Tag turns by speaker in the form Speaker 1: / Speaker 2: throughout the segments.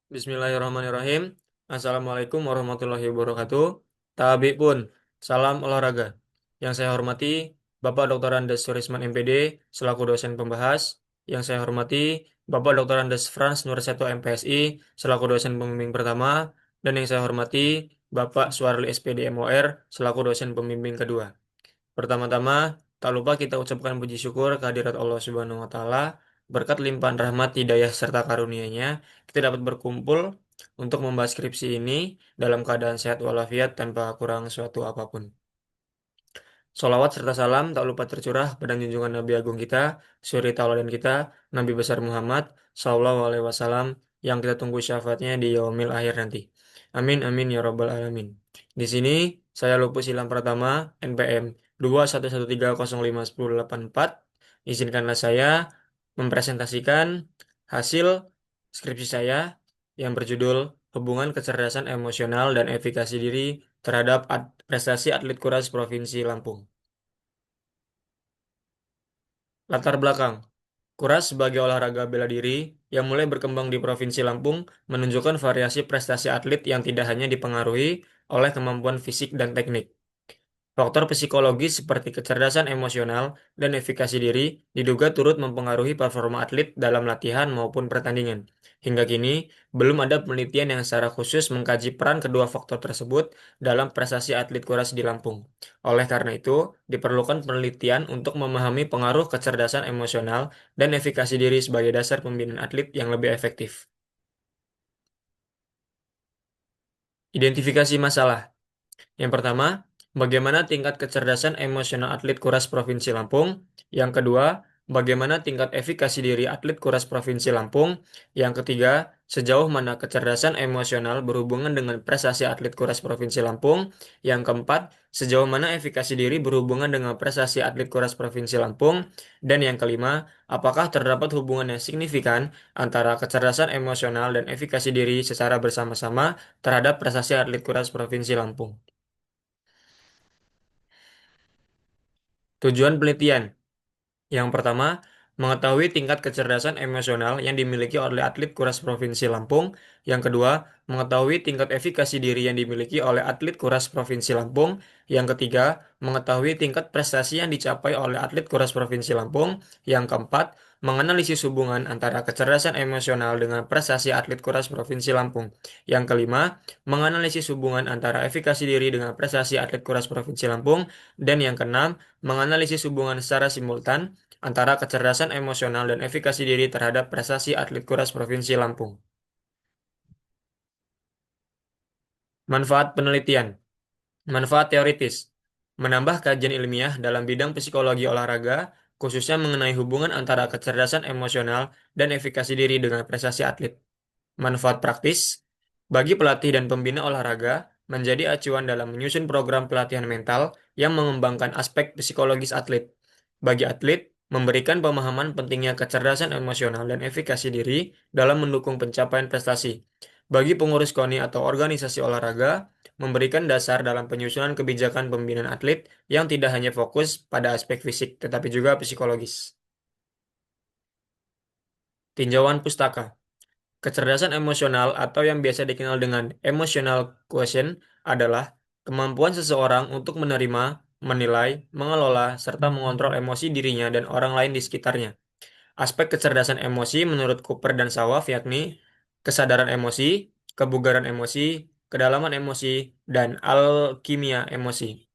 Speaker 1: Bismillahirrahmanirrahim. Assalamualaikum warahmatullahi wabarakatuh. Tabi pun, salam olahraga. Yang saya hormati Bapak Dr. Andes Surisman MPD selaku dosen pembahas. Yang saya hormati Bapak Dr. Andes Frans Nurseto MPSI selaku dosen pembimbing pertama. Dan yang saya hormati Bapak Suarli SPD MOR selaku dosen pembimbing kedua. Pertama-tama, tak lupa kita ucapkan puji syukur kehadirat Allah Subhanahu wa taala. Berkat limpahan rahmat, hidayah serta karunia-Nya, kita dapat berkumpul untuk membahas skripsi ini dalam keadaan sehat walafiat tanpa kurang suatu apapun. Salawat serta salam tak lupa tercurah pada junjungan Nabi Agung kita, suri tauladan kita, Nabi besar Muhammad Sallallahu Alaihi Wasallam yang kita tunggu syafaatnya di yaumil akhir nanti. Amin amin ya robbal alamin. Di sini saya Lupus Ilham Pratama NPM 21130510884. Izinkanlah saya mempresentasikan hasil skripsi saya yang berjudul Hubungan Kecerdasan Emosional dan Efikasi Diri terhadap prestasi atlet Kuras Provinsi Lampung. Latar belakang. Kuras sebagai olahraga bela diri yang mulai berkembang di Provinsi Lampung menunjukkan variasi prestasi atlet yang tidak hanya dipengaruhi oleh kemampuan fisik dan teknik. Faktor psikologis seperti kecerdasan emosional dan efikasi diri diduga turut mempengaruhi performa atlet dalam latihan maupun pertandingan. Hingga kini, belum ada penelitian yang secara khusus mengkaji peran kedua faktor tersebut dalam prestasi atlet Kuras di Lampung. Oleh karena itu, diperlukan penelitian untuk memahami pengaruh kecerdasan emosional dan efikasi diri sebagai dasar pembinaan atlet yang lebih efektif. Identifikasi masalah. Yang pertama, bagaimana tingkat kecerdasan emosional atlet Kuras Provinsi Lampung? Yang kedua, bagaimana tingkat efikasi diri atlet Kuras Provinsi Lampung? Yang ketiga, sejauh mana kecerdasan emosional berhubungan dengan prestasi atlet Kuras Provinsi Lampung? Yang keempat, sejauh mana efikasi diri berhubungan dengan prestasi atlet Kuras Provinsi Lampung? Dan yang kelima, apakah terdapat hubungan yang signifikan antara kecerdasan emosional dan efikasi diri secara bersama-sama terhadap prestasi atlet Kuras Provinsi Lampung? Tujuan penelitian. Yang pertama, mengetahui tingkat kecerdasan emosional yang dimiliki oleh atlet Kuras Provinsi Lampung. Yang kedua, mengetahui tingkat efikasi diri yang dimiliki oleh atlet Kuras Provinsi Lampung. Yang ketiga, mengetahui tingkat prestasi yang dicapai oleh atlet Kuras Provinsi Lampung. Yang keempat, menganalisis hubungan antara kecerdasan emosional dengan prestasi atlet Kuras Provinsi Lampung. Yang kelima, menganalisis hubungan antara efikasi diri dengan prestasi atlet Kuras Provinsi Lampung. Dan yang keenam, menganalisis hubungan secara simultan antara kecerdasan emosional dan efikasi diri terhadap prestasi atlet Kuras Provinsi Lampung. Manfaat penelitian. Manfaat teoritis. Menambah kajian ilmiah dalam bidang psikologi olahraga, khususnya mengenai hubungan antara kecerdasan emosional dan efikasi diri dengan prestasi atlet. Manfaat praktis. Bagi pelatih dan pembina olahraga, menjadi acuan dalam menyusun program pelatihan mental yang mengembangkan aspek psikologis atlet. Bagi atlet, memberikan pemahaman pentingnya kecerdasan emosional dan efikasi diri dalam mendukung pencapaian prestasi. Bagi pengurus KONI atau organisasi olahraga, memberikan dasar dalam penyusunan kebijakan pembinaan atlet yang tidak hanya fokus pada aspek fisik, tetapi juga psikologis. Tinjauan pustaka. Kecerdasan emosional atau yang biasa dikenal dengan emotional quotient adalah kemampuan seseorang untuk menerima, menilai, mengelola, serta mengontrol emosi dirinya dan orang lain di sekitarnya. Aspek kecerdasan emosi menurut Cooper dan Sawaf yakni kesadaran emosi, kebugaran emosi, kedalaman emosi, dan alkimia emosi.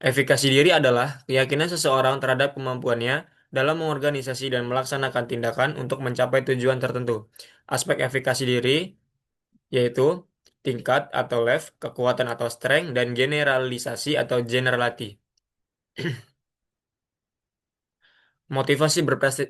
Speaker 1: Efikasi diri adalah keyakinan seseorang terhadap kemampuannya dalam mengorganisasi dan melaksanakan tindakan untuk mencapai tujuan tertentu. Aspek efikasi diri yaitu tingkat atau level, kekuatan atau strength, dan generalisasi atau generality. Motivasi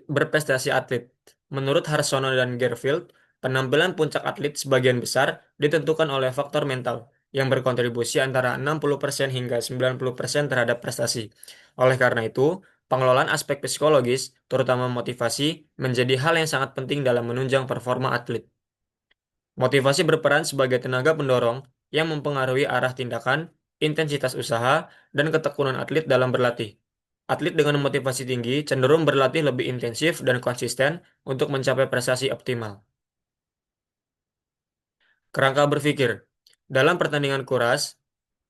Speaker 1: berprestasi atlet. Menurut Harsono dan Gerfield, penampilan puncak atlet sebagian besar ditentukan oleh faktor mental yang berkontribusi antara 60% hingga 90% terhadap prestasi. Oleh karena itu, pengelolaan aspek psikologis, terutama motivasi, menjadi hal yang sangat penting dalam menunjang performa atlet. Motivasi berperan sebagai tenaga pendorong yang mempengaruhi arah tindakan, intensitas usaha, dan ketekunan atlet dalam berlatih. Atlet dengan motivasi tinggi cenderung berlatih lebih intensif dan konsisten untuk mencapai prestasi optimal. Kerangka berpikir. Dalam pertandingan kuras,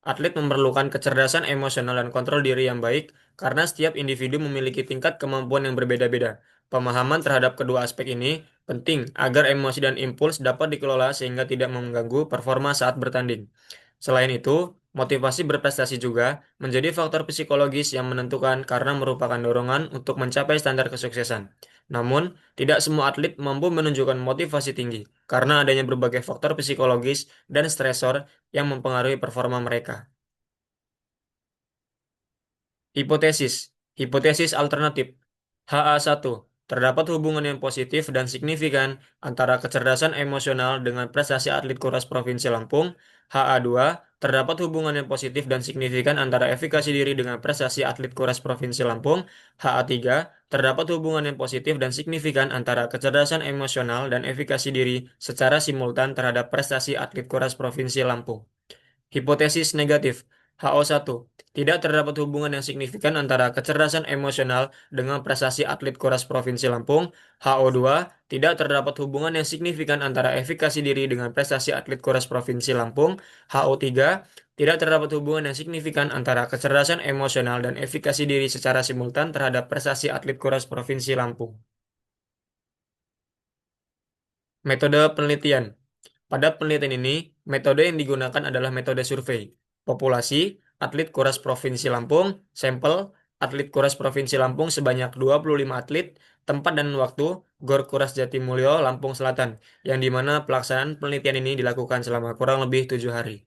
Speaker 1: atlet memerlukan kecerdasan emosional dan kontrol diri yang baik karena setiap individu memiliki tingkat kemampuan yang berbeda-beda. Pemahaman terhadap kedua aspek ini penting agar emosi dan impuls dapat dikelola sehingga tidak mengganggu performa saat bertanding. Selain itu, motivasi berprestasi juga menjadi faktor psikologis yang menentukan karena merupakan dorongan untuk mencapai standar kesuksesan. Namun, tidak semua atlet mampu menunjukkan motivasi tinggi karena adanya berbagai faktor psikologis dan stresor yang mempengaruhi performa mereka. Hipotesis. Hipotesis alternatif. HA1. Terdapat hubungan yang positif dan signifikan antara kecerdasan emosional dengan prestasi atlet Kuras Provinsi Lampung. HA2. Terdapat hubungan yang positif dan signifikan antara efikasi diri dengan prestasi atlet Kuras Provinsi Lampung. HA3. Terdapat hubungan yang positif dan signifikan antara kecerdasan emosional dan efikasi diri secara simultan terhadap prestasi atlet Kuras Provinsi Lampung. Hipotesis negatif. HO1. Tidak terdapat hubungan yang signifikan antara kecerdasan emosional dengan prestasi atlet Koras Provinsi Lampung. HO2. Tidak terdapat hubungan yang signifikan antara efikasi diri dengan prestasi atlet Koras Provinsi Lampung. HO3. Tidak terdapat hubungan yang signifikan antara kecerdasan emosional dan efikasi diri secara simultan terhadap prestasi atlet Koras Provinsi Lampung. Metode penelitian. Pada penelitian ini, metode yang digunakan adalah metode survei. Populasi, atlet Kuras Provinsi Lampung, sampel, atlet Kuras Provinsi Lampung sebanyak 25 atlet, tempat dan waktu, Gor Kuras Jatimulyo, Lampung Selatan, yang dimana pelaksanaan penelitian ini dilakukan selama kurang lebih 7 hari.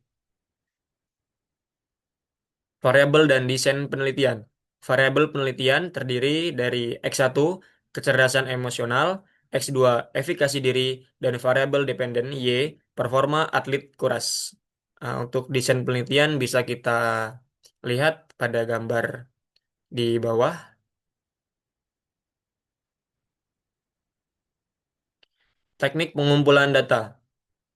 Speaker 1: Variabel dan desain penelitian. Variabel penelitian terdiri dari X1, kecerdasan emosional, X2, efikasi diri, dan variabel dependen Y, performa atlet kuras. Untuk desain penelitian bisa kita lihat pada gambar di bawah. Teknik pengumpulan data.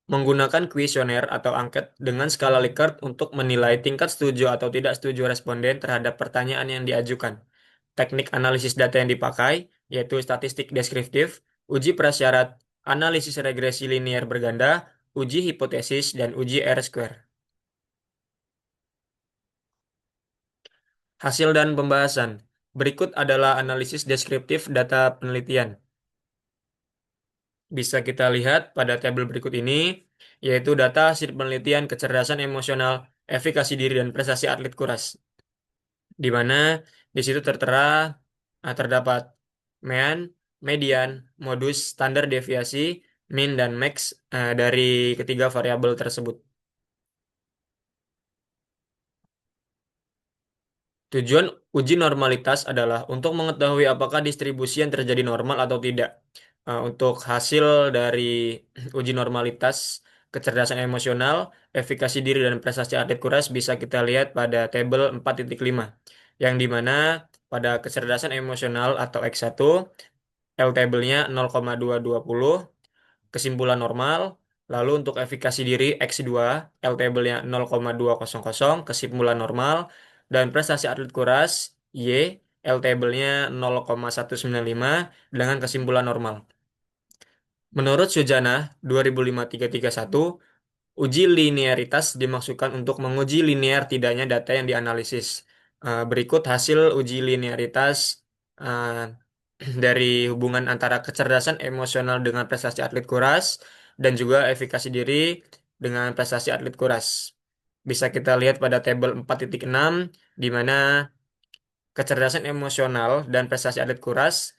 Speaker 1: Menggunakan kuesioner atau angket dengan skala Likert untuk menilai tingkat setuju atau tidak setuju responden terhadap pertanyaan yang diajukan. Teknik analisis data yang dipakai, yaitu statistik deskriptif, uji prasyarat, analisis regresi linear berganda, uji hipotesis, dan uji R-square. Hasil dan pembahasan. Berikut adalah analisis deskriptif data penelitian. Bisa kita lihat pada tabel berikut ini, yaitu data hasil penelitian kecerdasan emosional, efikasi diri, dan prestasi atlet kuras. Di mana di situ tertera terdapat mean, median, modus, standar deviasi, min, dan max dari ketiga variabel tersebut. Tujuan uji normalitas adalah untuk mengetahui apakah distribusi yang terjadi normal atau tidak. Untuk hasil dari uji normalitas kecerdasan emosional, efikasi diri dan prestasi atlet kuras bisa kita lihat pada tabel 4.5, yang dimana pada kecerdasan emosional atau X1, L-tabelnya 0,220, kesimpulan normal. Lalu untuk efikasi diri X2, L-table-nya 0,200, kesimpulan normal. Dan prestasi atlet kuras Y, L-table-nya 0,195 dengan kesimpulan normal. Menurut Sujana 2005-331, uji linearitas dimaksudkan untuk menguji linear tidaknya data yang dianalisis. Berikut hasil uji linearitas eh, dari hubungan antara kecerdasan emosional dengan prestasi atlet kuras dan juga efikasi diri dengan prestasi atlet kuras. Bisa kita lihat pada tabel 4.6 di mana kecerdasan emosional dan prestasi atlet kuras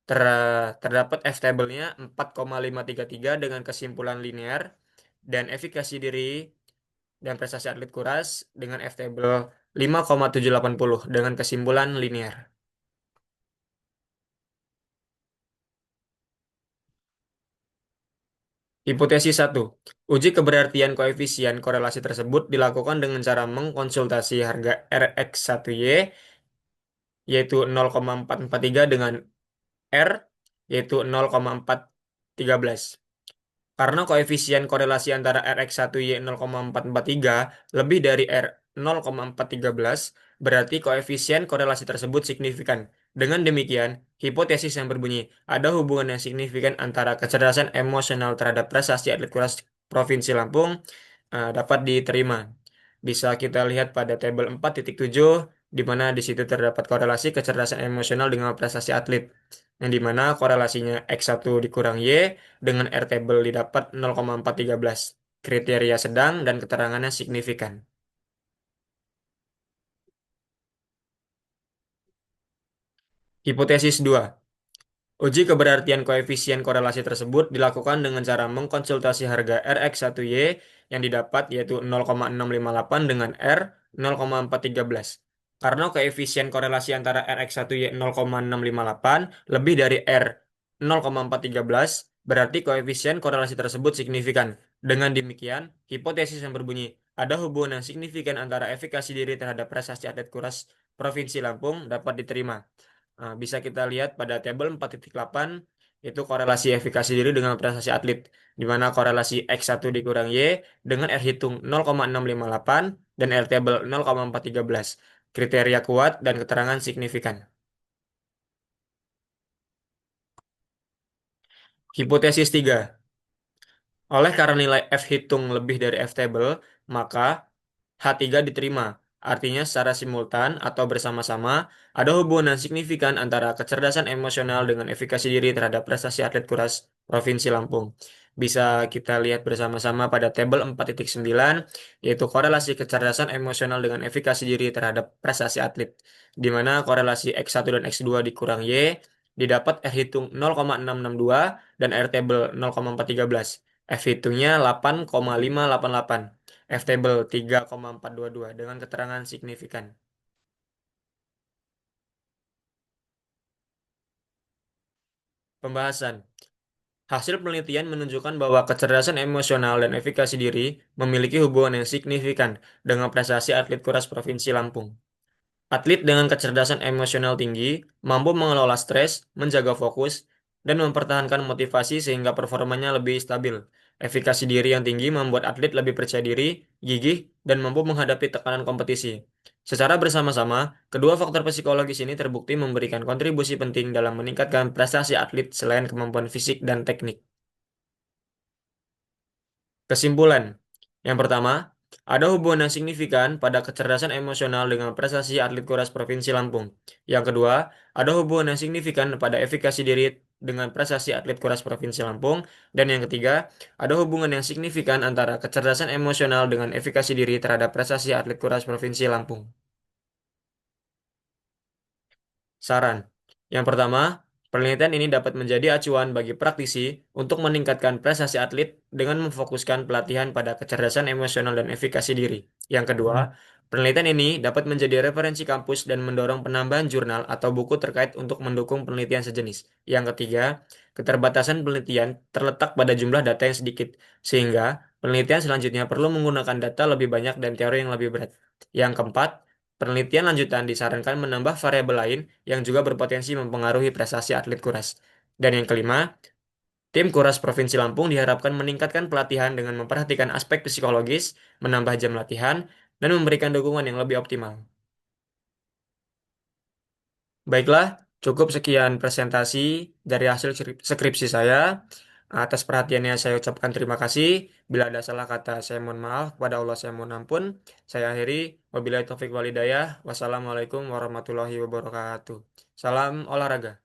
Speaker 1: terdapat F-table-nya 4,533 dengan kesimpulan linear dan efikasi diri dan prestasi atlet kuras dengan F-table 5,780 dengan kesimpulan linear. Hipotesis 1. Uji keberartian koefisien korelasi tersebut dilakukan dengan cara mengkonsultasi harga Rx1Y yaitu 0,443 dengan R yaitu 0,413. Karena koefisien korelasi antara Rx1Y 0,443 lebih dari R 0,413, berarti koefisien korelasi tersebut signifikan. Dengan demikian, hipotesis yang berbunyi ada hubungan yang signifikan antara kecerdasan emosional terhadap prestasi atlet kuras Provinsi Lampung dapat diterima. Bisa kita lihat pada tabel 4.7 di mana di situ terdapat korelasi kecerdasan emosional dengan prestasi atlet. Yang di mana korelasinya X1 dikurang Y dengan R table didapat 0,413. Kriteria sedang dan keterangannya signifikan. Hipotesis 2. Uji keberartian koefisien korelasi tersebut dilakukan dengan cara mengkonsultasi harga Rx1Y yang didapat yaitu 0,658 dengan R 0,413. Karena koefisien korelasi antara Rx1Y 0,658 lebih dari R 0,413, berarti koefisien korelasi tersebut signifikan. Dengan demikian, hipotesis yang berbunyi ada hubungan yang signifikan antara efikasi diri terhadap prestasi atlet kuras Provinsi Lampung dapat diterima. Bisa kita lihat pada tabel 4.8 itu korelasi efikasi diri dengan prestasi atlet, di mana korelasi X1 dikurang Y dengan R hitung 0,658 dan R table 0,413. Kriteria kuat dan keterangan signifikan. Hipotesis 3. Oleh karena nilai F hitung lebih dari F table, maka H3 diterima. Artinya secara simultan atau bersama-sama ada hubungan yang signifikan antara kecerdasan emosional dengan efikasi diri terhadap prestasi atlet kuras Provinsi Lampung. Bisa kita lihat bersama-sama pada tabel 4.9 yaitu korelasi kecerdasan emosional dengan efikasi diri terhadap prestasi atlet di mana korelasi X1 dan X2 dikurang Y didapat R hitung 0,662 dan R table 0,413. F hitungnya 8,588. F-table 3,422 dengan keterangan signifikan. Pembahasan. Hasil penelitian menunjukkan bahwa kecerdasan emosional dan efikasi diri memiliki hubungan yang signifikan dengan prestasi atlet kuras Provinsi Lampung. Atlet dengan kecerdasan emosional tinggi mampu mengelola stres, menjaga fokus, dan mempertahankan motivasi sehingga performanya lebih stabil. Efikasi diri yang tinggi membuat atlet lebih percaya diri, gigih, dan mampu menghadapi tekanan kompetisi. Secara bersama-sama, kedua faktor psikologis ini terbukti memberikan kontribusi penting dalam meningkatkan prestasi atlet selain kemampuan fisik dan teknik. Kesimpulan. Yang pertama, ada hubungan yang signifikan pada kecerdasan emosional dengan prestasi atlet kuras Provinsi Lampung. Yang kedua, ada hubungan yang signifikan pada efikasi diri dengan prestasi atlet kuras Provinsi Lampung. Dan yang ketiga, ada hubungan yang signifikan antara kecerdasan emosional dengan efikasi diri terhadap prestasi atlet kuras Provinsi Lampung. Saran. Yang pertama, penelitian ini dapat menjadi acuan bagi praktisi untuk meningkatkan prestasi atlet dengan memfokuskan pelatihan pada kecerdasan emosional dan efikasi diri. Yang kedua, penelitian ini dapat menjadi referensi kampus dan mendorong penambahan jurnal atau buku terkait untuk mendukung penelitian sejenis. Yang ketiga, keterbatasan penelitian terletak pada jumlah data yang sedikit, sehingga penelitian selanjutnya perlu menggunakan data lebih banyak dan teori yang lebih berat. Yang keempat, penelitian lanjutan disarankan menambah variabel lain yang juga berpotensi mempengaruhi prestasi atlet Kuras. Dan yang kelima, tim Kuras Provinsi Lampung diharapkan meningkatkan pelatihan dengan memperhatikan aspek psikologis, menambah jam latihan, dan memberikan dukungan yang lebih optimal. Baiklah, cukup sekian presentasi dari hasil skripsi saya. Atas perhatiannya saya ucapkan terima kasih. Bila ada salah kata, saya mohon maaf. Kepada Allah saya mohon ampun. Saya akhiri. Wabillahi taufik walhidayah. Wassalamualaikum warahmatullahi wabarakatuh. Salam olahraga.